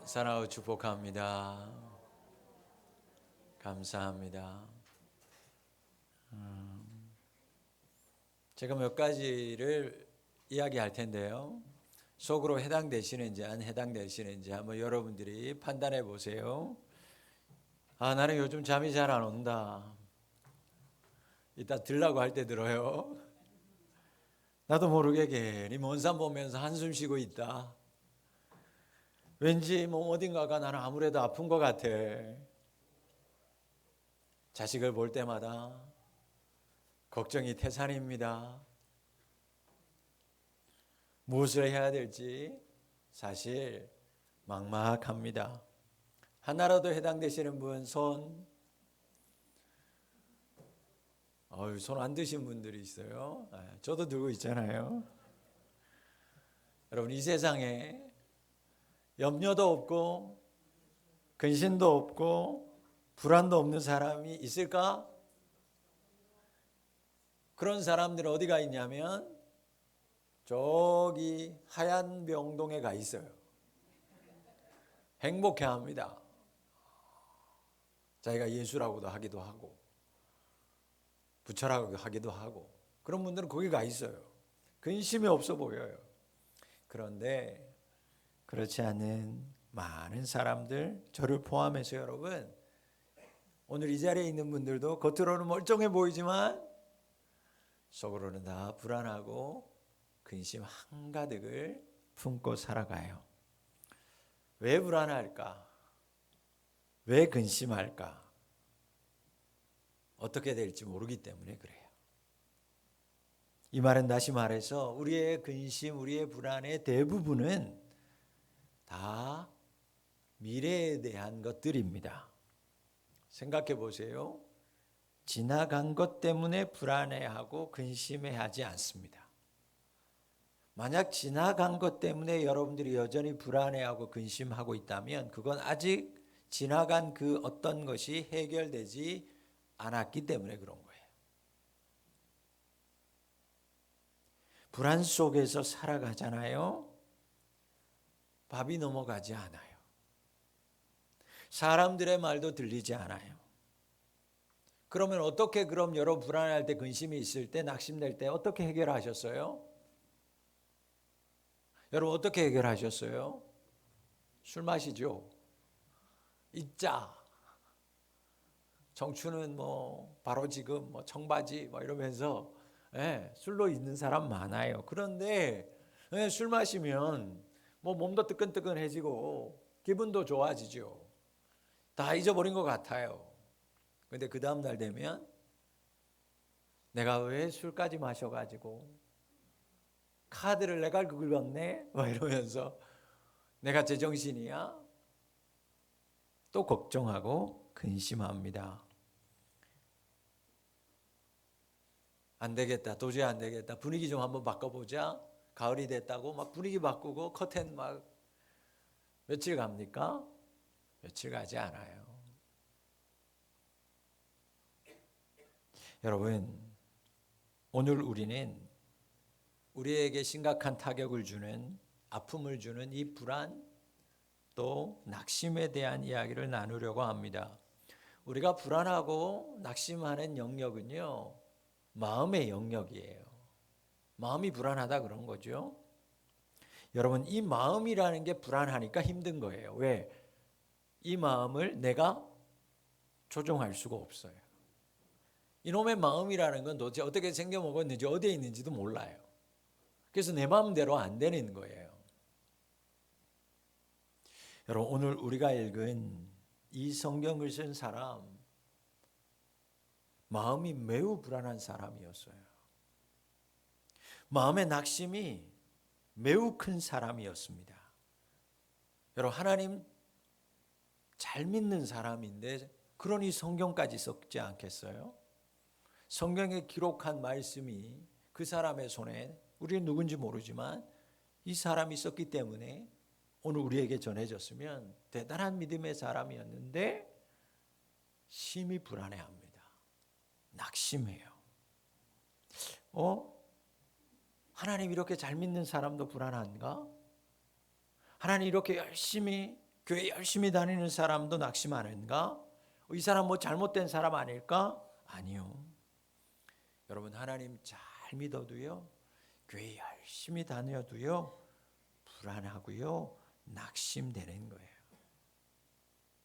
사랑하고 축복합니다. 감사합니다. 제가 몇 가지를 이야기할 텐데요. 속으로 해당되시는지 안 해당되시는지 한번 여러분들이 판단해 보세요. 나는 요즘 잠이 잘 안 온다. 이따 들라고 할 때 들어요. 나도 모르게 괜히 먼 산 보면서 한숨 쉬고 있다. 왠지 어딘가가 나는 아무래도 아픈 것 같아. 자식을 볼 때마다 걱정이 태산입니다. 무엇을 해야 될지 사실 막막합니다. 하나라도 해당되시는 분 손. 손 안 드신 분들이 있어요. 저도 들고 있잖아요. 여러분, 이 세상에 염려도 없고 근심도 없고 불안도 없는 사람이 있을까? 그런 사람들은 어디가 있냐면 저기 하얀 병동에 가 있어요. 행복해합니다. 자기가 예수라고도 하기도 하고 부처라고 하기도 하고 그런 분들은 거기 가 있어요. 근심이 없어 보여요. 그런데 그렇지 않은 많은 사람들, 저를 포함해서 여러분, 오늘 이 자리에 있는 분들도 겉으로는 멀쩡해 보이지만 속으로는 다 불안하고 근심 한가득을 품고 살아가요. 왜 불안할까? 왜 근심할까? 어떻게 될지 모르기 때문에 그래요. 이 말은 다시 말해서 우리의 근심, 우리의 불안의 대부분은 다 미래에 대한 것들입니다. 생각해 보세요. 지나간 것 때문에 불안해하고 근심해하지 않습니다. 만약 지나간 것 때문에 여러분들이 여전히 불안해하고 근심하고 있다면 그건 아직 지나간 그 어떤 것이 해결되지 않았기 때문에 그런 거예요. 불안 속에서 살아가잖아요. 밥이 넘어가지 않아요. 사람들의 말도 들리지 않아요. 그러면 어떻게 그럼 여러분 불안할 때 근심이 있을 때 낙심될 때 어떻게 해결하셨어요? 여러분 어떻게 해결하셨어요? 술 마시죠. 잊자. 청춘은 바로 지금 청바지 이러면서 술로 잊는 사람 많아요. 그런데 술 마시면 몸도 뜨끈뜨끈해지고 기분도 좋아지죠. 다 잊어버린 것 같아요. 근데 그 다음 날 되면 내가 왜 술까지 마셔가지고 카드를 내가 긁었네? 이러면서 내가 제정신이야? 또 걱정하고 근심합니다. 안 되겠다. 도저히 안 되겠다. 분위기 좀 한번 바꿔보자. 가을이 됐다고 막 분위기 바꾸고 커튼 막 며칠 갑니까? 며칠 가지 않아요. 여러분, 오늘 우리는 우리에게 심각한 타격을 주는 아픔을 주는 이 불안 또 낙심에 대한 이야기를 나누려고 합니다. 우리가 불안하고 낙심하는 영역은요, 마음의 영역이에요. 마음이 불안하다 그런 거죠. 여러분, 이 마음이라는 게 불안하니까 힘든 거예요. 왜? 이 마음을 내가 조종할 수가 없어요. 이놈의 마음이라는 건 도대체 어떻게 생겨먹었는지 어디에 있는지도 몰라요. 그래서 내 마음대로 안 되는 거예요. 여러분, 오늘 우리가 읽은 이 성경을 쓴 사람, 마음이 매우 불안한 사람이었어요. 마음의 낙심이 매우 큰 사람이었습니다. 여러분, 하나님 잘 믿는 사람인데 그러니 성경까지 썼지 않겠어요? 성경에 기록한 말씀이 그 사람의 손에, 우리는 누군지 모르지만 이 사람이 썼기 때문에 오늘 우리에게 전해졌으면 대단한 믿음의 사람이었는데 심히 불안해합니다. 낙심해요. 하나님 이렇게 잘 믿는 사람도 불안한가? 하나님 이렇게 열심히 교회 열심히 다니는 사람도 낙심하는가? 이 사람 뭐 잘못된 사람 아닐까? 아니요. 여러분, 하나님 잘 믿어도요, 교회 열심히 다녀도요, 불안하고요, 낙심되는 거예요.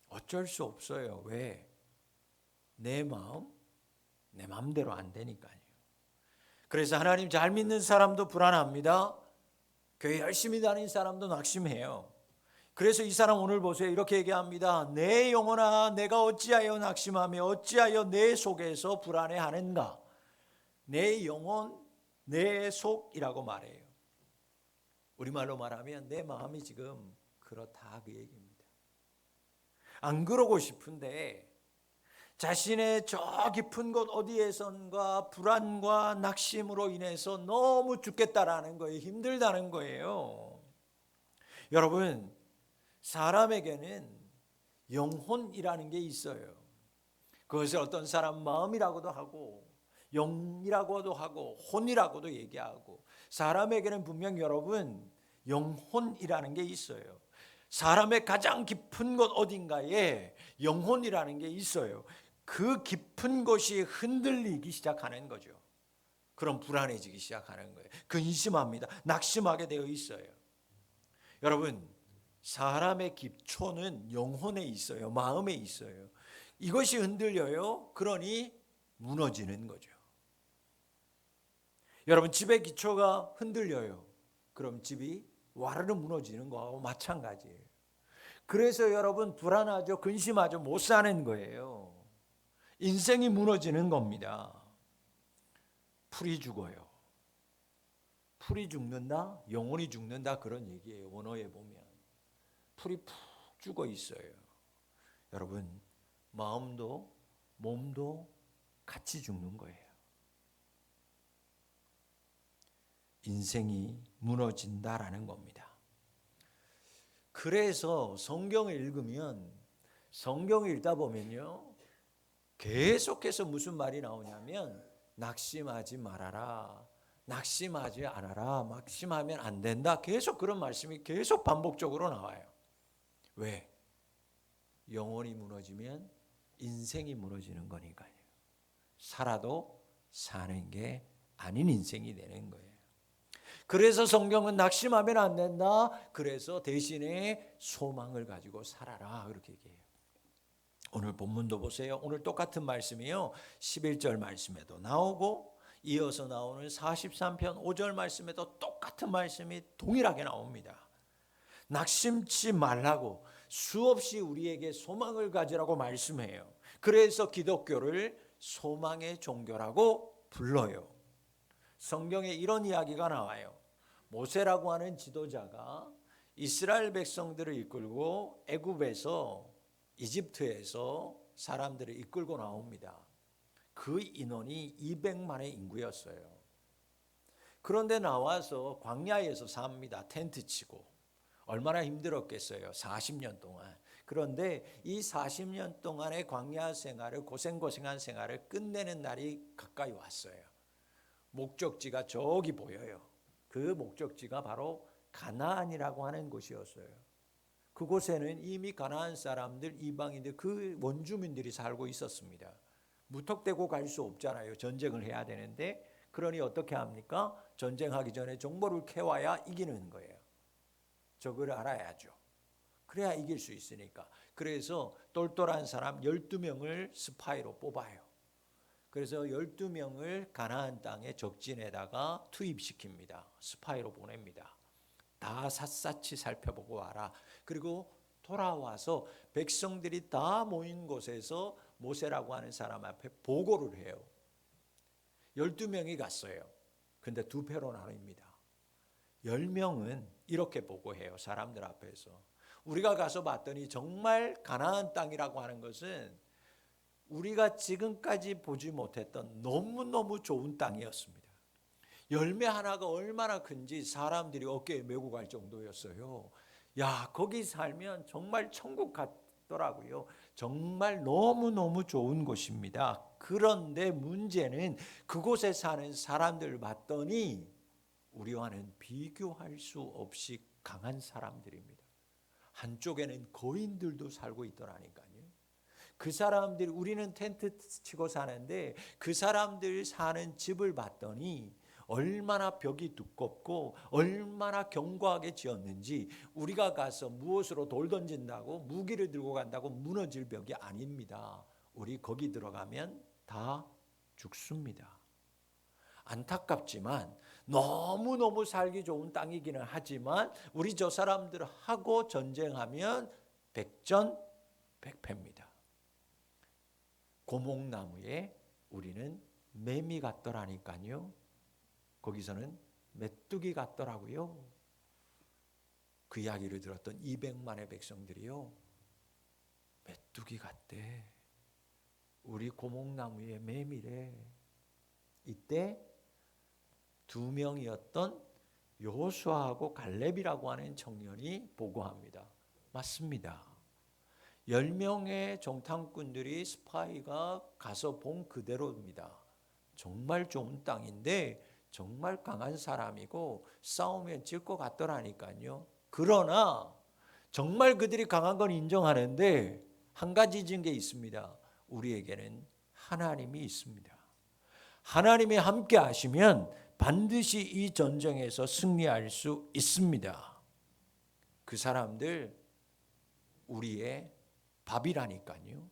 어쩔 수 없어요. 왜? 내 마음대로 안 되니까요. 그래서 하나님 잘 믿는 사람도 불안합니다. 교회 열심히 다니는 사람도 낙심해요. 그래서 이 사람 오늘 보세요. 이렇게 얘기합니다. 내 영혼아, 내가 어찌하여 낙심하며 어찌하여 내 속에서 불안해하는가? 내 영혼, 내 속이라고 말해요. 우리말로 말하면 내 마음이 지금 그렇다, 그 얘기입니다. 안 그러고 싶은데 자신의 저 깊은 곳 어디에선가 불안과 낙심으로 인해서 너무 죽겠다라는 거예요. 힘들다는 거예요. 여러분, 사람에게는 영혼이라는 게 있어요. 그것을 어떤 사람 마음이라고도 하고 영이라고도 하고 혼이라고도 얘기하고, 사람에게는 분명 여러분 영혼이라는 게 있어요. 사람의 가장 깊은 곳 어딘가에 영혼이라는 게 있어요. 그 깊은 곳이 흔들리기 시작하는 거죠. 그럼 불안해지기 시작하는 거예요. 근심합니다. 낙심하게 되어 있어요. 여러분, 사람의 기초는 영혼에 있어요. 마음에 있어요. 이것이 흔들려요. 그러니 무너지는 거죠. 여러분, 집의 기초가 흔들려요. 그럼 집이 와르르 무너지는 거하고 마찬가지예요. 그래서 여러분 불안하죠. 근심하죠. 못 사는 거예요. 인생이 무너지는 겁니다. 풀이 죽어요. 풀이 죽는다? 영혼이 죽는다, 그런 얘기예요. 원어에 보면 풀이 푹 죽어 있어요. 여러분, 마음도 몸도 같이 죽는 거예요. 인생이 무너진다라는 겁니다. 그래서 성경을 읽으면, 성경을 읽다 보면요, 계속해서 무슨 말이 나오냐면 낙심하지 말아라, 낙심하지 않아라, 낙심하면 안 된다, 계속 그런 말씀이 계속 반복적으로 나와요. 왜? 영혼이 무너지면 인생이 무너지는 거니까요. 살아도 사는 게 아닌 인생이 되는 거예요. 그래서 성경은 낙심하면 안 된다. 그래서 대신에 소망을 가지고 살아라, 그렇게 얘기해요. 오늘 본문도 보세요. 오늘 똑같은 말씀이요, 11절 말씀에도 나오고 이어서 나오는 43편 5절 말씀에도 똑같은 말씀이 동일하게 나옵니다. 낙심치 말라고 수없이 우리에게 소망을 가지라고 말씀해요. 그래서 기독교를 소망의 종교라고 불러요. 성경에 이런 이야기가 나와요. 모세라고 하는 지도자가 이스라엘 백성들을 이끌고 애굽에서, 이집트에서 사람들을 이끌고 나옵니다. 그 인원이 200만의 인구였어요. 그런데 나와서 광야에서 삽니다. 텐트 치고. 얼마나 힘들었겠어요, 40년 동안. 그런데 이 40년 동안의 광야 생활을, 고생한 생활을 끝내는 날이 가까이 왔어요. 목적지가 저기 보여요. 그 목적지가 바로 가나안이라고 하는 곳이었어요. 그곳에는 이미 가나안 사람들, 이방인들, 그 원주민들이 살고 있었습니다. 무턱대고 갈 수 없잖아요. 전쟁을 해야 되는데. 그러니 어떻게 합니까? 전쟁하기 전에 정보를 캐와야 이기는 거예요. 적을 알아야죠. 그래야 이길 수 있으니까. 그래서 똘똘한 사람 12명을 스파이로 뽑아요. 그래서 12명을 가나안 땅의 적진에다가 투입시킵니다. 스파이로 보냅니다. 다 샅샅이 살펴보고 와라. 그리고 돌아와서 백성들이 다 모인 곳에서 모세라고 하는 사람 앞에 보고를 해요. 12명이 갔어요. 근데 두 패로 나뉩니다. 10명은 이렇게 보고해요. 사람들 앞에서. 우리가 가서 봤더니 정말 가나안 땅이라고 하는 것은 우리가 지금까지 보지 못했던 너무너무 좋은 땅이었습니다. 열매 하나가 얼마나 큰지 사람들이 어깨에 메고 갈 정도였어요. 야, 거기 살면 정말 천국 같더라고요. 정말 너무너무 좋은 곳입니다. 그런데 문제는 그곳에 사는 사람들을 봤더니 우리와는 비교할 수 없이 강한 사람들입니다. 한쪽에는 거인들도 살고 있더라니까요. 그 사람들이, 우리는 텐트 치고 사는데 그 사람들 사는 집을 봤더니 얼마나 벽이 두껍고 얼마나 견고하게 지었는지, 우리가 가서 무엇으로 돌 던진다고 무기를 들고 간다고 무너질 벽이 아닙니다. 우리 거기 들어가면 다 죽습니다. 안타깝지만 너무너무 살기 좋은 땅이기는 하지만 우리 저 사람들하고 전쟁하면 백전백패입니다. 고목나무에 우리는 매미 같더라니까요. 거기서는 메뚜기 같더라고요. 그 이야기를 들었던 200만의 백성들이요, 메뚜기 같대. 우리 고목나무에 매미래. 이때 2명이었던 여호수아하고 갈렙이라고 하는 청년이 보고합니다. 맞습니다. 10명의 정탐꾼들이, 스파이가 가서 본 그대로입니다. 정말 좋은 땅인데 정말 강한 사람이고 싸우면 질 것 같더라니까요. 그러나 정말 그들이 강한 건 인정하는데 한 가지 진 게 있습니다. 우리에게는 하나님이 있습니다. 하나님이 함께 하시면 반드시 이 전쟁에서 승리할 수 있습니다. 그 사람들 우리의 밥이라니까요.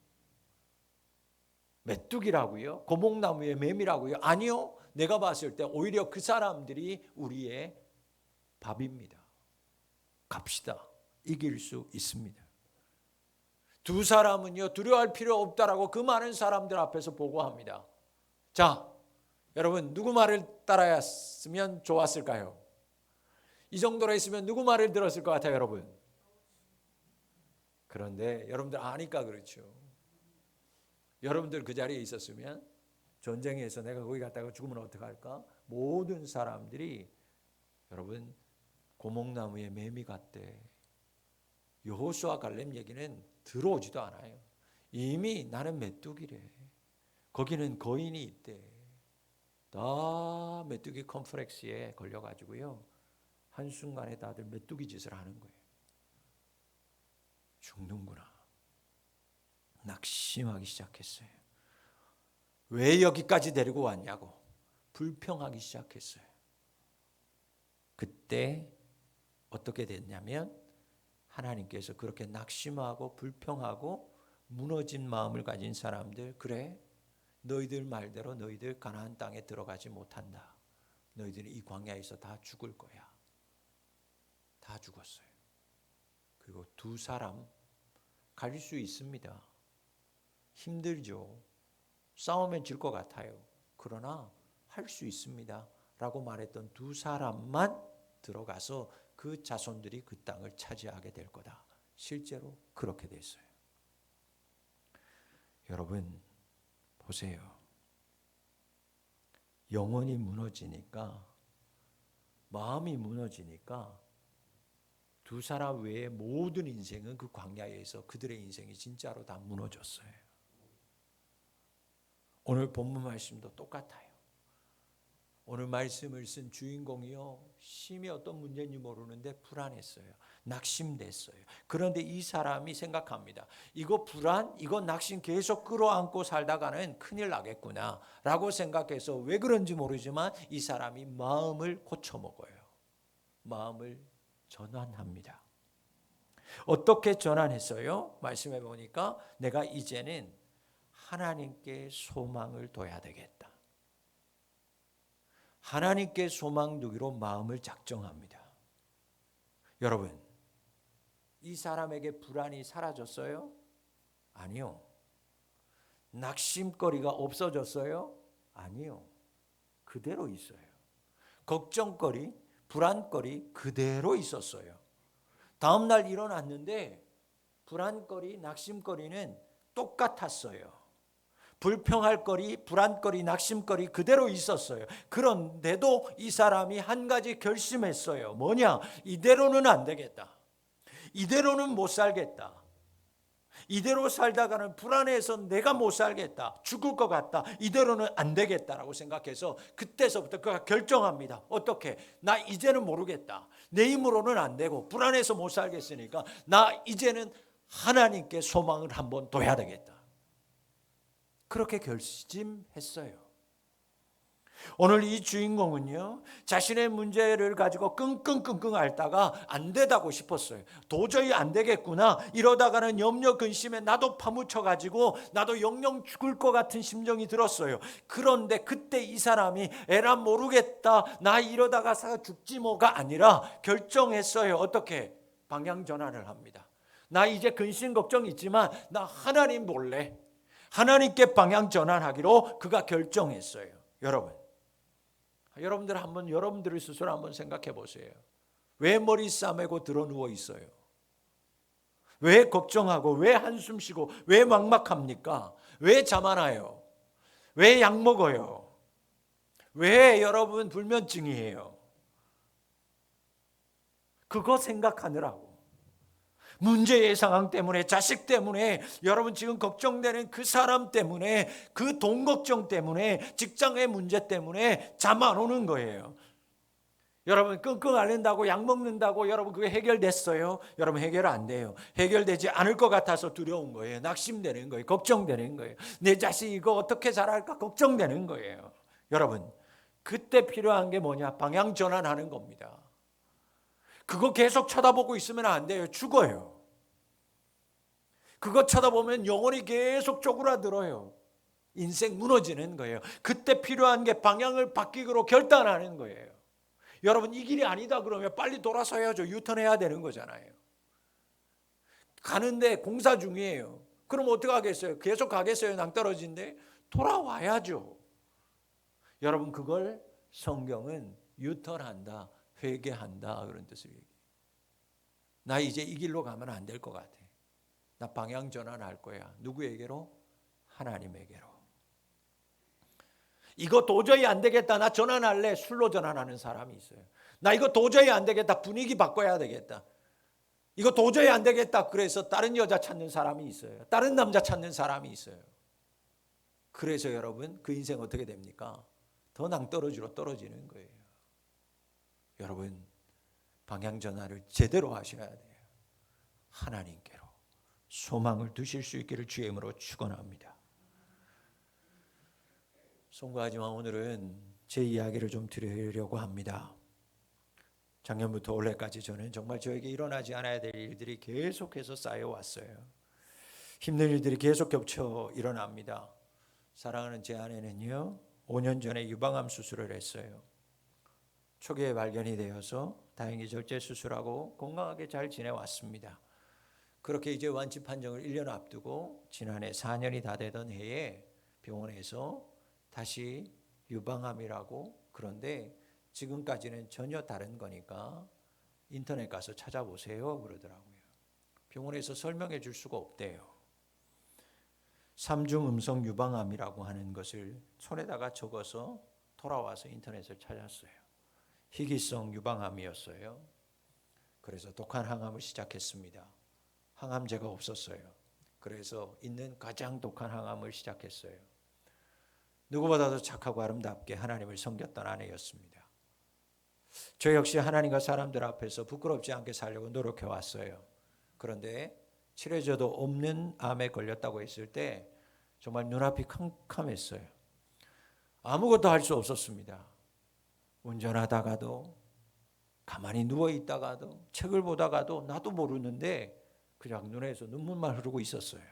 메뚜기라고요? 고목나무의 매미라고요? 아니요. 내가 봤을 때 오히려 그 사람들이 우리의 밥입니다. 갑시다. 이길 수 있습니다. 두 사람은요, 두려워할 필요 없다라고 그 많은 사람들 앞에서 보고합니다. 자, 여러분, 누구 말을 따라했으면 좋았을까요? 이 정도로 했으면 누구 말을 들었을 것 같아요, 여러분? 그런데 여러분들 아니까 그렇죠. 여러분들 그 자리에 있었으면 전쟁에서 내가 거기 갔다가 죽으면 어떡할까? 모든 사람들이 여러분 고목나무에 매미 같대. 여호수아 갈렙 얘기는 들어오지도 않아요. 이미 나는 메뚜기래. 거기는 거인이 있대. 다 메뚜기 컴플렉스에 걸려가지고요, 한순간에 다들 메뚜기 짓을 하는 거예요. 죽는구나. 낙심하기 시작했어요. 왜 여기까지 데리고 왔냐고 불평하기 시작했어요. 그때 어떻게 됐냐면 하나님께서 그렇게 낙심하고 불평하고 무너진 마음을 가진 사람들, 그래 너희들 말대로 너희들 가나안 땅에 들어가지 못한다. 너희들이 이 광야에서 다 죽을 거야. 다 죽었어요. 그리고 두 사람 갈 수 있습니다. 힘들죠. 싸우면 질 것 같아요. 그러나 할 수 있습니다 라고 말했던 두 사람만 들어가서 그 자손들이 그 땅을 차지하게 될 거다. 실제로 그렇게 됐어요. 여러분 보세요. 영혼이 무너지니까, 마음이 무너지니까 두 사람 외의 모든 인생은 그 광야에서 그들의 인생이 진짜로 다 무너졌어요. 오늘 본문 말씀도 똑같아요. 오늘 말씀을 쓴 주인공이요, 심히 어떤 문제인지 모르는데 불안했어요. 낙심됐어요. 그런데 이 사람이 생각합니다. 이거 불안, 이거 낙심 계속 끌어안고 살다가는 큰일 나겠구나 라고 생각해서 왜 그런지 모르지만 이 사람이 마음을 고쳐먹어요. 마음을 전환합니다. 어떻게 전환했어요? 말씀해 보니까 내가 이제는 하나님께 소망을 둬야 되겠다. 하나님께 소망 두기로 마음을 작정합니다. 여러분, 이 사람에게 불안이 사라졌어요? 아니요. 낙심거리가 없어졌어요? 아니요. 그대로 있어요. 걱정거리, 불안거리 그대로 있었어요. 다음 날 일어났는데 불안거리, 낙심거리는 똑같았어요. 불평할 거리, 불안거리, 낙심거리 그대로 있었어요. 그런데도 이 사람이 한 가지 결심했어요. 뭐냐? 이대로는 안 되겠다. 이대로는 못 살겠다. 이대로 살다가는 불안해서 내가 못 살겠다, 죽을 것 같다, 이대로는 안 되겠다라고 생각해서 그때서부터 그가 결정합니다. 어떻게? 나 이제는 모르겠다. 내 힘으로는 안 되고 불안해서 못 살겠으니까 나 이제는 하나님께 소망을 한번 둬야 되겠다. 그렇게 결심했어요. 오늘 이 주인공은요, 자신의 문제를 가지고 끙끙끙끙 앓다가 안 되다고 싶었어요. 도저히 안 되겠구나. 이러다가는 염려 근심에 나도 파묻혀 가지고 나도 영영 죽을 것 같은 심정이 들었어요. 그런데 그때 이 사람이 에라 모르겠다, 나 이러다가 죽지 뭐가 아니라 결정했어요. 어떻게? 방향 전환을 합니다. 나 이제 근심 걱정 있지만 나 하나님 몰래 하나님께 방향 전환하기로 그가 결정했어요. 여러분들 한번 여러분들의 스스로 한번 생각해 보세요. 왜 머리 싸매고 들어 누워 있어요? 왜 걱정하고 왜 한숨 쉬고 왜 막막합니까? 왜 잠 안 와요? 왜 약 먹어요? 왜 여러분 불면증이에요? 그거 생각하느라고. 문제의 상황 때문에, 자식 때문에, 여러분 지금 걱정되는 그 사람 때문에, 그 돈 걱정 때문에, 직장의 문제 때문에 잠 안 오는 거예요. 여러분 끙끙 앓는다고 약 먹는다고 여러분 그게 해결됐어요? 여러분 해결 안 돼요. 해결되지 않을 것 같아서 두려운 거예요. 낙심되는 거예요. 걱정되는 거예요. 내 자식 이거 어떻게 잘할까 걱정되는 거예요. 여러분 그때 필요한 게 뭐냐? 방향 전환하는 겁니다. 그거 계속 쳐다보고 있으면 안 돼요. 죽어요. 그거 쳐다보면 영혼이 계속 쪼그라들어요. 인생 무너지는 거예요. 그때 필요한 게 방향을 바뀌기로 결단하는 거예요. 여러분 이 길이 아니다 그러면 빨리 돌아서야죠. 유턴해야 되는 거잖아요. 가는데 공사 중이에요. 그럼 어떻게 하겠어요? 계속 가겠어요? 낭떠러진데? 돌아와야죠. 여러분 그걸 성경은 유턴한다, 회개한다 그런 뜻을 얘기해요. 나 이제 이 길로 가면 안 될 것 같아. 나 방향 전환할 거야. 누구에게로? 하나님에게로. 이거 도저히 안 되겠다. 나 전환할래. 술로 전환하는 사람이 있어요. 나 이거 도저히 안 되겠다. 분위기 바꿔야 되겠다. 이거 도저히 안 되겠다. 그래서 다른 여자 찾는 사람이 있어요. 다른 남자 찾는 사람이 있어요. 그래서 여러분 그 인생 어떻게 됩니까? 더 낭떠러지로 떨어지는 거예요. 여러분 방향 전환을 제대로 하셔야 돼요. 하나님께로 소망을 두실 수 있기를 주의 이름으로 축원합니다. 송구하지만 오늘은 제 이야기를 좀 드리려고 합니다. 작년부터 올해까지 저는 정말 저에게 일어나지 않아야 될 일들이 계속해서 쌓여왔어요. 힘든 일들이 계속 겹쳐 일어납니다. 사랑하는 제 아내는요 5년 전에 유방암 수술을 했어요. 초기에 발견이 되어서 다행히 절제 수술하고 건강하게 잘 지내왔습니다. 그렇게 이제 완치 판정을 1년 앞두고 지난해 4년이 다 되던 해에 병원에서 다시 유방암이라고, 그런데 지금까지는 전혀 다른 거니까 인터넷 가서 찾아보세요 그러더라고요. 병원에서 설명해 줄 수가 없대요. 3중 음성 유방암이라고 하는 것을 손에다가 적어서 돌아와서 인터넷을 찾았어요. 희귀성 유방암이었어요. 그래서 독한 항암을 시작했습니다. 항암제가 없었어요. 그래서 있는 가장 독한 항암을 시작했어요. 누구보다도 착하고 아름답게 하나님을 섬겼던 아내였습니다. 저 역시 하나님과 사람들 앞에서 부끄럽지 않게 살려고 노력해 왔어요. 그런데 치료제도 없는 암에 걸렸다고 했을 때 정말 눈앞이 캄캄했어요. 아무것도 할 수 없었습니다. 운전하다가도 가만히 누워있다가도 책을 보다가도 나도 모르는데 그냥 눈에서 눈물만 흐르고 있었어요.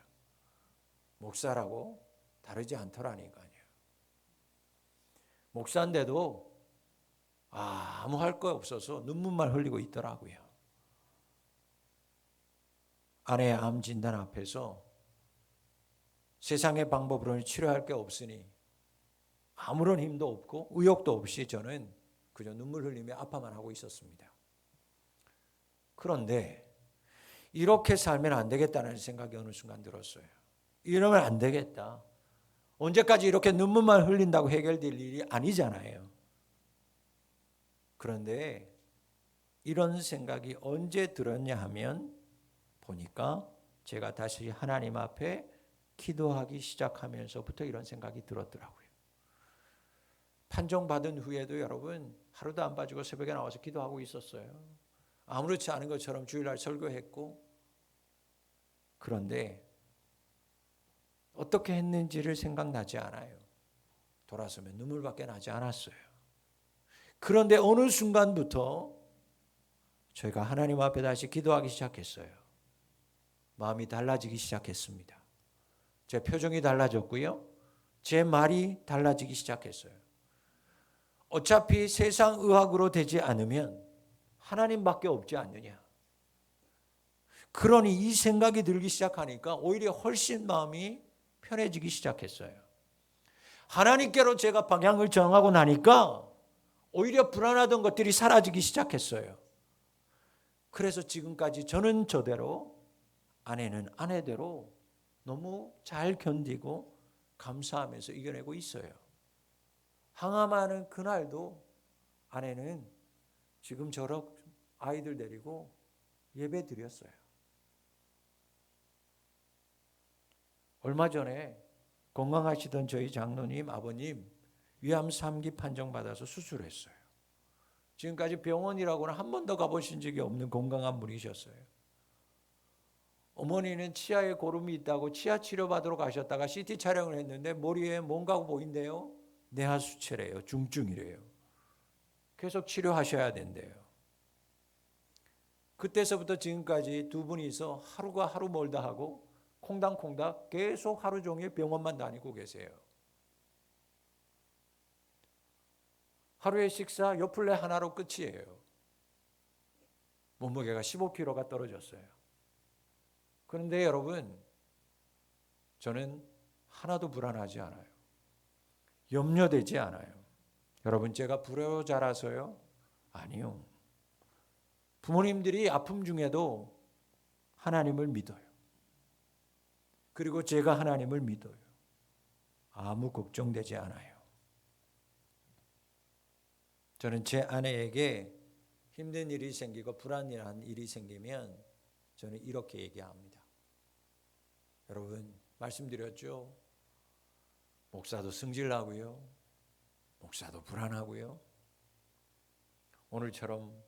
목사라고 다르지 않더라니까요. 목사인데도 아무 할 거 없어서 눈물만 흘리고 있더라고요. 아내의 암 진단 앞에서 세상의 방법으로는 치료할 게 없으니 아무런 힘도 없고 의욕도 없이 저는 그저 눈물 흘리며 아파만 하고 있었습니다. 그런데 이렇게 살면 안 되겠다는 생각이 어느 순간 들었어요. 이러면 안 되겠다. 언제까지 이렇게 눈물만 흘린다고 해결될 일이 아니잖아요. 그런데 이런 생각이 언제 들었냐 하면 보니까 제가 다시 하나님 앞에 기도하기 시작하면서부터 이런 생각이 들었더라고요. 판정받은 후에도 여러분 하루도 안 빠지고 새벽에 나와서 기도하고 있었어요. 아무렇지 않은 것처럼 주일날 설교했고, 그런데 어떻게 했는지를 생각나지 않아요. 돌아서면 눈물밖에 나지 않았어요. 그런데 어느 순간부터 저희가 하나님 앞에 다시 기도하기 시작했어요. 마음이 달라지기 시작했습니다. 제 표정이 달라졌고요. 제 말이 달라지기 시작했어요. 어차피 세상 의학으로 되지 않으면 하나님밖에 없지 않느냐. 그러니 이 생각이 들기 시작하니까 오히려 훨씬 마음이 편해지기 시작했어요. 하나님께로 제가 방향을 정하고 나니까 오히려 불안하던 것들이 사라지기 시작했어요. 그래서 지금까지 저는 저대로, 아내는 아내대로 너무 잘 견디고 감사하면서 이겨내고 있어요. 항암하는 그날도 아내는 지금 저렇게 아이들 데리고 예배 드렸어요. 얼마 전에 건강하시던 저희 장로님 아버님 위암 3기 판정받아서 수술했어요. 지금까지 병원이라고는 한 번도 가보신 적이 없는 건강한 분이셨어요. 어머니는 치아에 고름이 있다고 치아 치료받으러 가셨다가 CT 촬영을 했는데 머리에 뭔가 보인대요. 뇌하수체래요. 중증이래요. 계속 치료하셔야 된대요. 그때서부터 지금까지 두 분이서 하루가 하루 멀다 하고 콩닥콩닥 계속 하루 종일 병원만 다니고 계세요. 하루의 식사 요플레 하나로 끝이에요. 몸무게가 15kg가 떨어졌어요. 그런데 여러분, 저는 하나도 불안하지 않아요. 염려되지 않아요. 여러분, 제가 불효자라서요? 아니요. 부모님들이 아픔 중에도 하나님을 믿어요. 그리고 제가 하나님을 믿어요. 아무 걱정되지 않아요. 저는 제 아내에게 힘든 일이 생기고 불안한 일이 생기면 저는 이렇게 얘기합니다. 여러분, 말씀드렸죠? 목사도 승질나고요. 목사도 불안하고요. 오늘처럼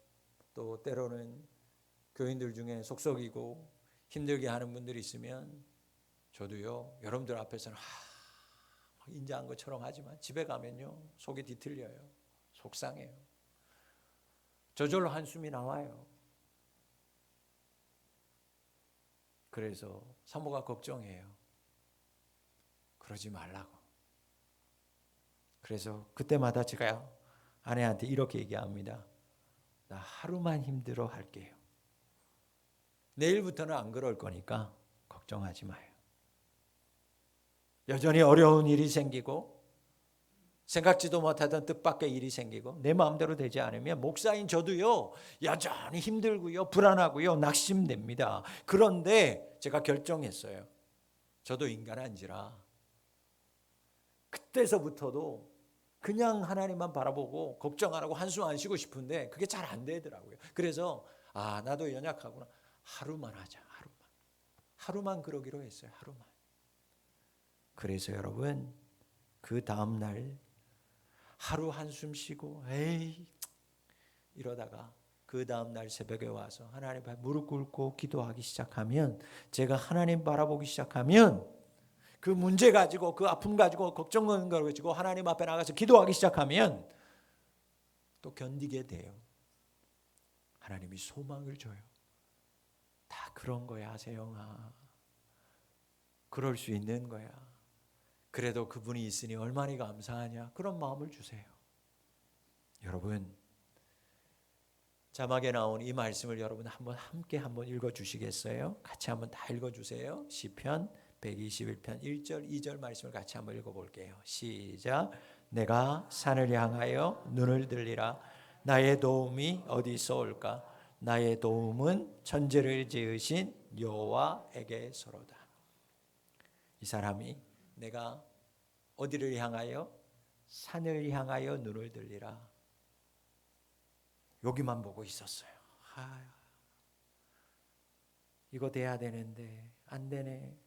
또 때로는 교인들 중에 속썩이고 힘들게 하는 분들이 있으면 저도요, 여러분들 앞에서는 인자한 것처럼 하지만 집에 가면요, 속이 뒤틀려요. 속상해요. 저절로 한숨이 나와요. 그래서 사모가 걱정해요. 그러지 말라고. 그래서 그때마다 제가 아내한테 이렇게 얘기합니다. 나 하루만 힘들어 할게요. 내일부터는 안 그럴 거니까 걱정하지 마요. 여전히 어려운 일이 생기고 생각지도 못하던 뜻밖의 일이 생기고 내 마음대로 되지 않으면 목사인 저도요, 여전히 힘들고요, 불안하고요, 낙심됩니다. 그런데 제가 결정했어요. 저도 인간한지라 그때서부터도 그냥 하나님만 바라보고 걱정 안 하고 한숨 안 쉬고 싶은데 그게 잘 안 되더라고요. 그래서 나도 연약하구나. 하루만 하자. 하루만 그러기로 했어요. 하루만. 그래서 여러분, 그 다음 날 하루 한숨 쉬고 이러다가 그 다음 날 새벽에 와서 하나님 앞에 무릎 꿇고 기도하기 시작하면, 제가 하나님 바라보기 시작하면 그 문제 가지고 그 아픔 가지고 걱정하는 걸 가지고 하나님 앞에 나가서 기도하기 시작하면 또 견디게 돼요. 하나님이 소망을 줘요. 다 그런 거야, 세영아. 그럴 수 있는 거야. 그래도 그분이 있으니 얼마나 감사하냐. 그런 마음을 주세요. 여러분, 자막에 나온 이 말씀을 여러분 함께 한번 읽어 주시겠어요? 같이 한번 다 읽어 주세요. 시편 121편 1절 2절 말씀을 같이 한번 읽어 볼게요. 시작. 내가 산을 향하여 눈을 들리라. 나의 도움이 어디서 올까? 나의 도움은 천지를 지으신 여호와에게서로다. 이 사람이 내가 어디를 향하여? 산을 향하여 눈을 들리라. 여기만 보고 있었어요. 이거 돼야 되는데 안 되네.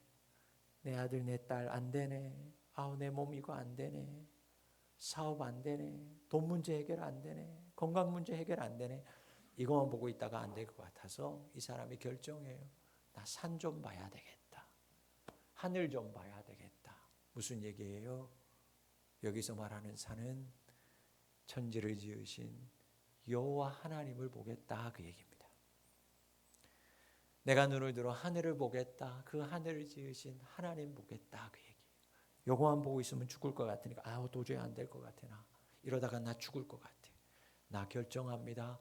내 아들 내 딸 안 되네. 아우 내 몸 이거 안 되네. 사업 안 되네. 돈 문제 해결 안 되네. 건강 문제 해결 안 되네. 이것만 보고 있다가 안 될 것 같아서 이 사람이 결정해요. 나 산 좀 봐야 되겠다. 하늘 좀 봐야 되겠다. 무슨 얘기예요? 여기서 말하는 산은 천지를 지으신 여호와 하나님을 보겠다 그 얘기입니다. 내가 눈을 들어 하늘을 보겠다. 그 하늘을 지으신 하나님 보겠다 그 얘기. 요거만 보고 있으면 죽을 것 같으니까 아우 도저히 안 될 것 같아. 나 이러다가 나 죽을 것 같아. 나 결정합니다.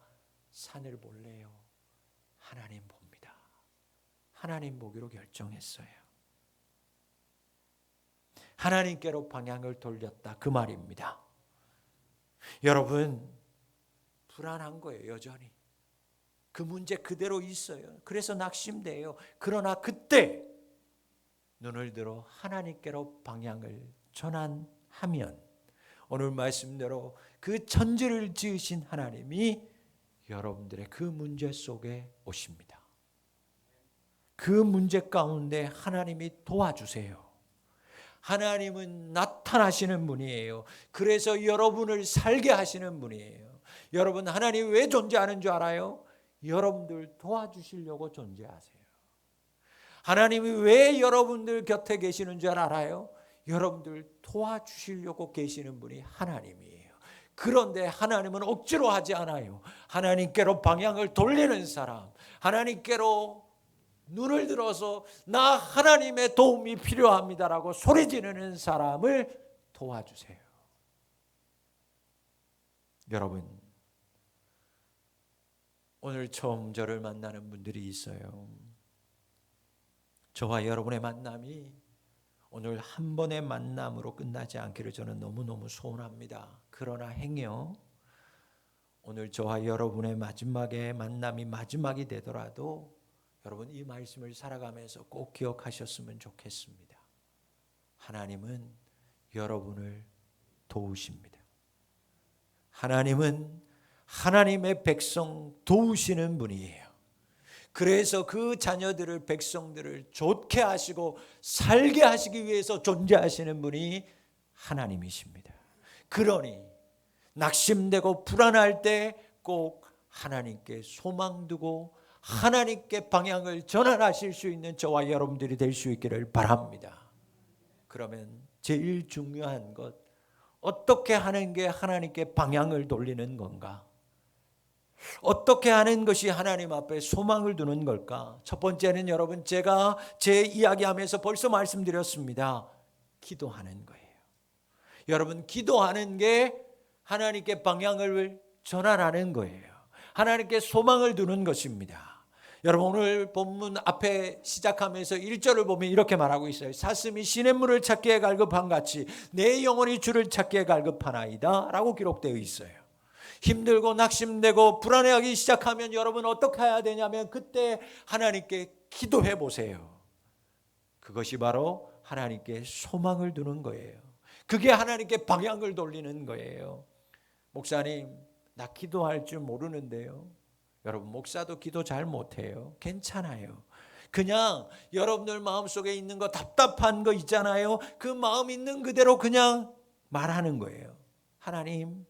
산을 볼래요. 하나님 봅니다. 하나님 보기로 결정했어요. 하나님께로 방향을 돌렸다 그 말입니다. 여러분 불안한 거예요. 여전히 그 문제 그대로 있어요. 그래서 낙심돼요. 그러나 그때 눈을 들어 하나님께로 방향을 전환하면 오늘 말씀대로 그 천지를 지으신 하나님이 여러분들의 그 문제 속에 오십니다. 그 문제 가운데 하나님이 도와주세요. 하나님은 나타나시는 분이에요. 그래서 여러분을 살게 하시는 분이에요. 여러분 하나님 왜 존재하는 줄 알아요? 여러분들 도와주시려고 존재하세요. 하나님이 왜 여러분들 곁에 계시는 줄 알아요? 여러분들 도와주시려고 계시는 분이 하나님이에요. 그런데 하나님은 억지로 하지 않아요. 하나님께로 방향을 돌리는 사람, 하나님께로 눈을 들어서 나 하나님의 도움이 필요합니다라고 소리 지르는 사람을 도와주세요. 여러분, 오늘 처음 저를 만나는 분들이 있어요. 저와 여러분의 만남이 오늘 한 번의 만남으로 끝나지 않기를 저는 너무너무 소원합니다. 그러나 행여 오늘 저와 여러분의 마지막에 만남이 마지막이 되더라도 여러분 이 말씀을 살아가면서 꼭 기억하셨으면 좋겠습니다. 하나님은 여러분을 도우십니다. 하나님은 하나님의 백성 도우시는 분이에요. 그래서 그 자녀들을 백성들을 좋게 하시고 살게 하시기 위해서 존재하시는 분이 하나님이십니다. 그러니 낙심되고 불안할 때 꼭 하나님께 소망 두고 하나님께 방향을 전환하실 수 있는 저와 여러분들이 될 수 있기를 바랍니다. 그러면 제일 중요한 것, 어떻게 하는 게 하나님께 방향을 돌리는 건가? 어떻게 하는 것이 하나님 앞에 소망을 두는 걸까? 첫 번째는 여러분 제가 제 이야기하면서 벌써 말씀드렸습니다. 기도하는 거예요. 여러분 기도하는 게 하나님께 방향을 전환하는 거예요. 하나님께 소망을 두는 것입니다. 여러분 오늘 본문 앞에 시작하면서 1절을 보면 이렇게 말하고 있어요. 사슴이 시냇물을 찾기에 갈급한 같이 내 영혼이 주를 찾기에 갈급하나이다 라고 기록되어 있어요. 힘들고 낙심되고 불안해하기 시작하면 여러분 어떻게 해야 되냐면 그때 하나님께 기도해 보세요. 그것이 바로 하나님께 소망을 두는 거예요. 그게 하나님께 방향을 돌리는 거예요. 목사님, 나 기도할 줄 모르는데요. 여러분 목사도 기도 잘 못해요. 괜찮아요. 그냥 여러분들 마음속에 있는 거 답답한 거 있잖아요. 그 마음 있는 그대로 그냥 말하는 거예요. 하나님,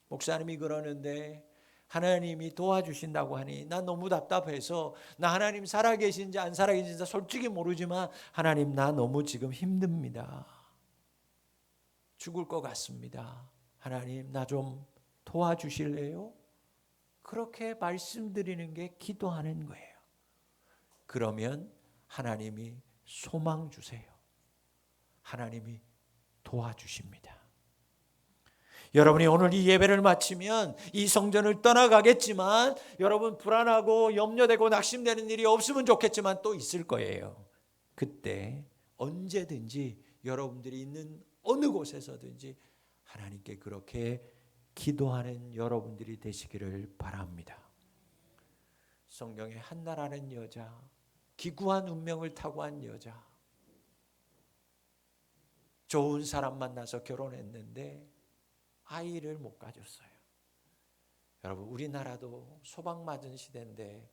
목사님이 그러는데 하나님이 도와주신다고 하니 나 너무 답답해서 나 하나님 살아계신지 안 살아계신지 솔직히 모르지만 하나님 나 너무 지금 힘듭니다. 죽을 것 같습니다. 하나님 나 좀 도와주실래요? 그렇게 말씀드리는 게 기도하는 거예요. 그러면 하나님이 소망 주세요. 하나님이 도와주십니다. 여러분이 오늘 이 예배를 마치면 이 성전을 떠나가겠지만 여러분 불안하고 염려되고 낙심되는 일이 없으면 좋겠지만 또 있을 거예요. 그때 언제든지 여러분들이 있는 어느 곳에서든지 하나님께 그렇게 기도하는 여러분들이 되시기를 바랍니다. 성경에 한나라는 여자, 기구한 운명을 타고 한 여자, 좋은 사람 만나서 결혼했는데 아이를 못 가졌어요. 여러분 우리나라도 소방 맞은 시대인데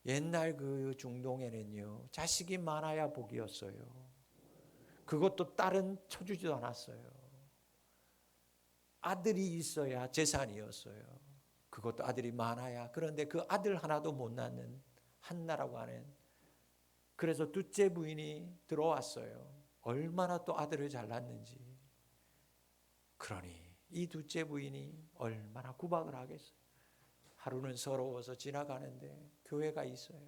옛날 그 중동에는요, 자식이 많아야 복이었어요. 그것도 딸은 쳐주지도 않았어요. 아들이 있어야 재산이었어요. 그것도 아들이 많아야. 그런데 그 아들 하나도 못 낳는 한나라고 하는, 그래서 둘째 부인이 들어왔어요. 얼마나 또 아들을 잘 낳는지. 그러니 이 둘째 부인이 얼마나 구박을 하겠어요. 하루는 서러워서 지나가는데 교회가 있어요.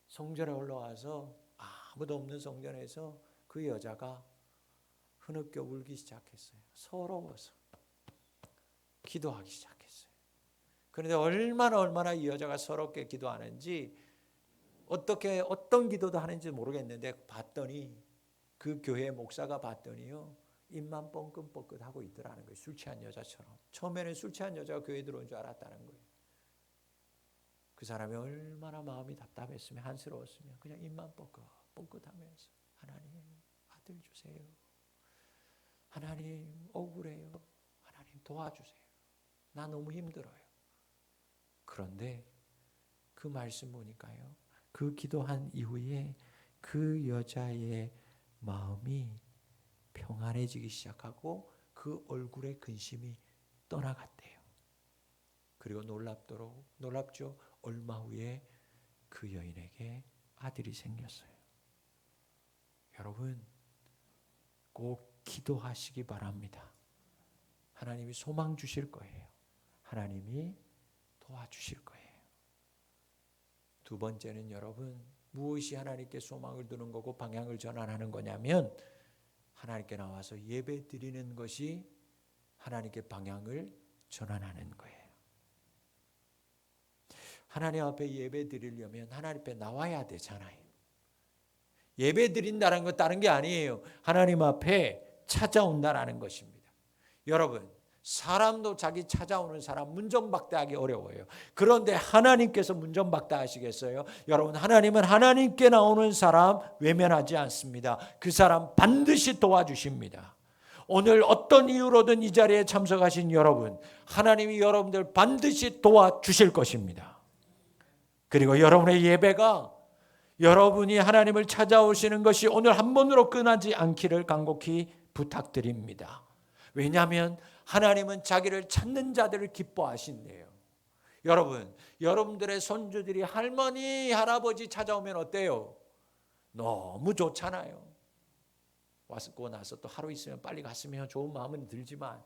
성전에 올라와서 아무도 없는 성전에서 그 여자가 흐느껴 울기 시작했어요. 서러워서 기도하기 시작했어요. 그런데 얼마나 이 여자가 서럽게 기도하는지, 어떤 기도도 하는지 모르겠는데 봤더니 그 교회 목사가 봤더니요, 입만 뻥긋뻥긋하고 있더라는 거예요. 술 취한 여자처럼. 처음에는 술 취한 여자가 교회에 들어온 줄 알았다는 거예요. 그 사람이 얼마나 마음이 답답했으면, 한스러웠으면 그냥 입만 뻥긋뻥긋하면서 하나님 아들 주세요. 하나님 억울해요. 하나님 도와주세요. 나 너무 힘들어요. 그런데 그 말씀 보니까요, 그 기도한 이후에 그 여자의 마음이 평안해지기 시작하고 그 얼굴의 근심이 떠나갔대요. 그리고 놀랍죠? 얼마 후에 그 여인에게 아들이 생겼어요. 여러분, 꼭 기도하시기 바랍니다. 하나님이 소망 주실 거예요. 하나님이 도와주실 거예요. 두 번째는 여러분, 무엇이 하나님께 소망을 두는 거고 방향을 전환하는 거냐면, 하나님께 나와서 예배 드리는 것이 하나님께 방향을 전환하는 거예요. 하나님 앞에 예배 드리려면 하나님 앞에 나와야 되잖아요. 예배 드린다는 건 다른 게 아니에요. 하나님 앞에 찾아온다라는 것입니다. 여러분, 사람도 자기 찾아오는 사람 문정박대하기 어려워요. 그런데 하나님께서 문정박대하시겠어요? 여러분, 하나님은 하나님께 나오는 사람 외면하지 않습니다. 그 사람 반드시 도와주십니다. 오늘 어떤 이유로든 이 자리에 참석하신 여러분, 하나님이 여러분들 반드시 도와주실 것입니다. 그리고 여러분의 예배가, 여러분이 하나님을 찾아오시는 것이 오늘 한 번으로 끝나지 않기를 간곡히 부탁드립니다. 왜냐하면 하나님은 자기를 찾는 자들을 기뻐하신대요. 여러분, 여러분들의 손주들이 할머니, 할아버지 찾아오면 어때요? 너무 좋잖아요. 왔고 나서 또 하루 있으면 빨리 갔으면 좋은 마음은 들지만,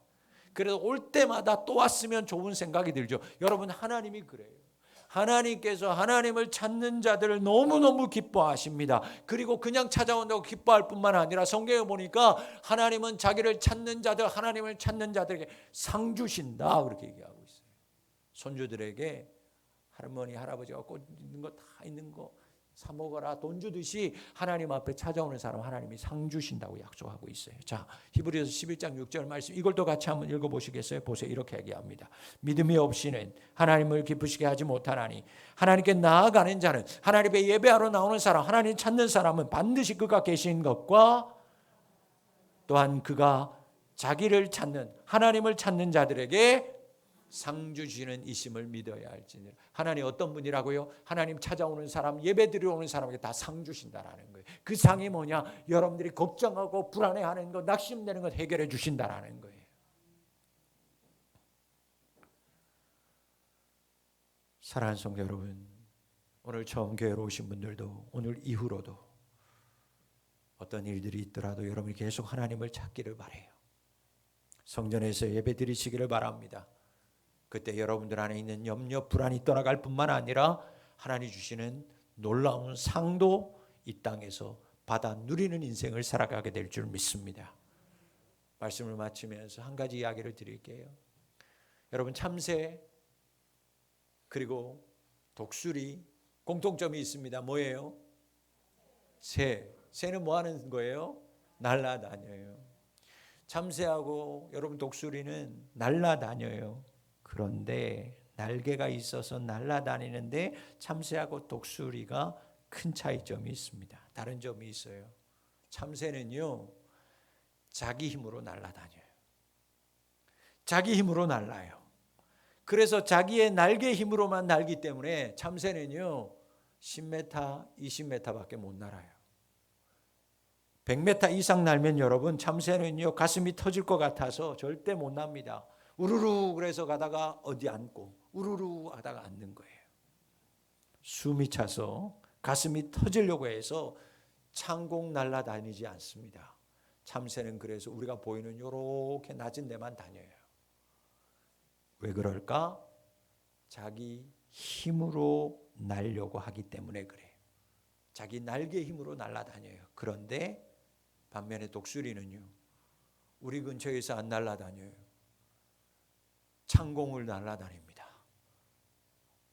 그래도 올 때마다 또 왔으면 좋은 생각이 들죠. 여러분, 하나님이 그래요. 하나님께서 하나님을 찾는 자들을 너무너무 기뻐하십니다. 그리고 그냥 찾아온다고 기뻐할 뿐만 아니라 성경에 보니까 하나님은 자기를 찾는 자들, 하나님을 찾는 자들에게 상 주신다, 그렇게 얘기하고 있어요. 손주들에게 할머니, 할아버지가 꽃 있는 거 다 있는 거 사 먹어라, 돈 주듯이 하나님 앞에 찾아오는 사람 하나님이 상 주신다고 약속하고 있어요. 자, 히브리서 11장 6절 말씀, 이걸 또 같이 한번 읽어보시겠어요? 보세요. 이렇게 얘기합니다. 믿음이 없이는 하나님을 기쁘시게 하지 못하나니 하나님께 나아가는 자는, 하나님의 예배하러 나오는 사람, 하나님 찾는 사람은 반드시 그가 계신 것과 또한 그가 자기를 찾는, 하나님을 찾는 자들에게 상 주시는 이심을 믿어야 할지니라. 하나님 어떤 분이라고요? 하나님 찾아오는 사람, 예배 드리러 오는 사람에게 다 상 주신다라는 거예요. 그 상이 뭐냐? 여러분들이 걱정하고 불안해하는 것, 낙심되는 것 해결해 주신다라는 거예요. 사랑하는 성도 여러분, 오늘 처음 교회로 오신 분들도 오늘 이후로도 어떤 일들이 있더라도 여러분이 계속 하나님을 찾기를 바라요. 성전에서 예배 드리시기를 바랍니다. 그때 여러분들 안에 있는 염려, 불안이 떠나갈 뿐만 아니라 하나님 주시는 놀라운 상도 이 땅에서 받아 누리는 인생을 살아가게 될 줄 믿습니다. 말씀을 마치면서 한 가지 이야기를 드릴게요. 여러분, 참새 그리고 독수리 공통점이 있습니다. 뭐예요? 새는 뭐 하는 거예요? 날아다녀요. 참새하고 여러분 독수리는 날아다녀요. 그런데 날개가 있어서 날아다니는데 참새하고 독수리가 큰 차이점이 있습니다. 다른 점이 있어요. 참새는요, 자기 힘으로 날아다녀요. 자기 힘으로 날아요. 그래서 자기의 날개 힘으로만 날기 때문에 참새는요 10m, 20m밖에 못 날아요. 100m 이상 날면 여러분 참새는요 가슴이 터질 것 같아서 절대 못 납니다. 우르르 그래서 가다가 어디 앉고 우르르 하다가 앉는 거예요. 숨이 차서 가슴이 터지려고 해서 창공 날아다니지 않습니다. 참새는 그래서 우리가 보이는 이렇게 낮은 데만 다녀요. 왜 그럴까? 자기 힘으로 날려고 하기 때문에 그래요. 자기 날개 힘으로 날아다녀요. 그런데 반면에 독수리는요 우리 근처에서 안 날아다녀요. 창공을 날아다닙니다.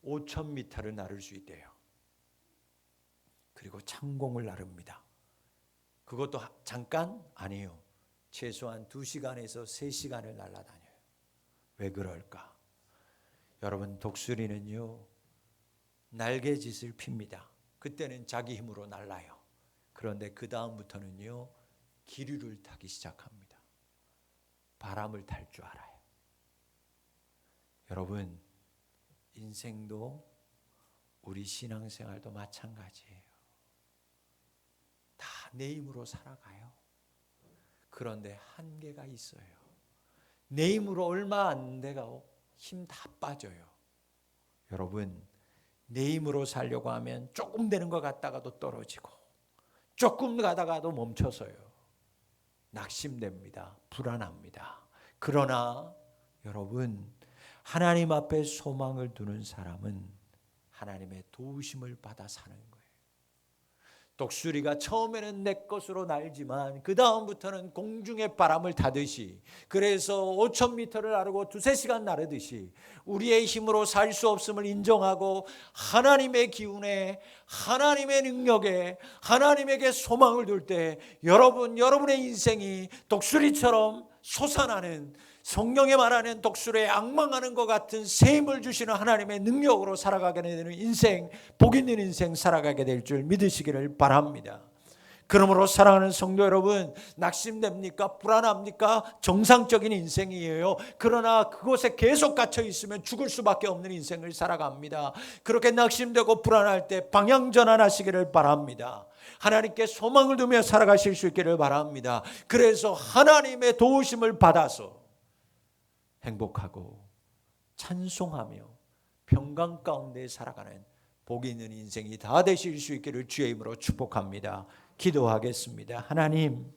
5,000m를 나를 수 있대요. 그리고 창공을 나릅니다. 그것도 잠깐? 아니에요. 최소한 2시간에서 3시간을 날아다녀요. 왜 그럴까? 여러분 독수리는요 날개짓을 핍니다. 그때는 자기 힘으로 날아요. 그런데 그 다음부터는요 기류를 타기 시작합니다. 바람을 탈 줄 알아요. 여러분 인생도 우리 신앙생활도 마찬가지예요. 다 내 힘으로 살아가요. 그런데 한계가 있어요. 내 힘으로 얼마 안 돼가고 힘 다 빠져요. 여러분 내 힘으로 살려고 하면 조금 되는 것 같다가도 떨어지고 조금 가다가도 멈춰서요. 낙심됩니다. 불안합니다. 그러나 여러분 하나님 앞에 소망을 두는 사람은 하나님의 도우심을 받아 사는 거예요. 독수리가 처음에는 내 것으로 날지만 그 다음부터는 공중의 바람을 타듯이 그래서 5,000m를 나르고 2-3시간 나르듯이 우리의 힘으로 살 수 없음을 인정하고 하나님의 기운에 하나님의 능력에 하나님에게 소망을 둘 때 여러분의 인생이 독수리처럼 솟아나는 성경에 말하는 독수리에 앙망하는 것 같은 새 힘을 주시는 하나님의 능력으로 살아가게 되는 인생, 복 있는 인생 살아가게 될 줄 믿으시기를 바랍니다. 그러므로 사랑하는 성도 여러분, 낙심됩니까? 불안합니까? 정상적인 인생이에요. 그러나 그곳에 계속 갇혀 있으면 죽을 수밖에 없는 인생을 살아갑니다. 그렇게 낙심되고 불안할 때 방향 전환하시기를 바랍니다. 하나님께 소망을 두며 살아가실 수 있기를 바랍니다. 그래서 하나님의 도우심을 받아서 행복하고 찬송하며 평강 가운데 살아가는 복 있는 인생이 다 되실 수 있기를 주의 이름으로 축복합니다. 기도하겠습니다. 하나님,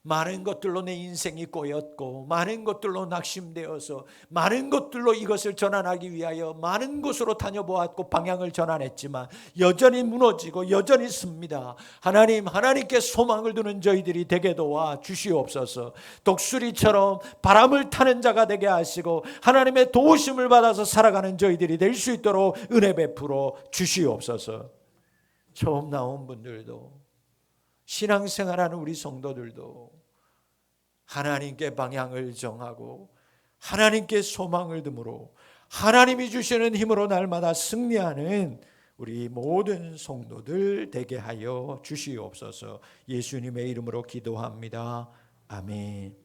많은 것들로 내 인생이 꼬였고 많은 것들로 낙심되어서 많은 것들로 이것을 전환하기 위하여 많은 곳으로 다녀보았고 방향을 전환했지만 여전히 무너지고 여전히 씁니다. 하나님, 하나님께 소망을 두는 저희들이 되게 도와 주시옵소서. 독수리처럼 바람을 타는 자가 되게 하시고 하나님의 도우심을 받아서 살아가는 저희들이 될 수 있도록 은혜 베풀어 주시옵소서. 처음 나온 분들도 신앙생활하는 우리 성도들도 하나님께 방향을 정하고 하나님께 소망을 둠으로 하나님이 주시는 힘으로 날마다 승리하는 우리 모든 성도들 되게 하여 주시옵소서. 예수님의 이름으로 기도합니다. 아멘.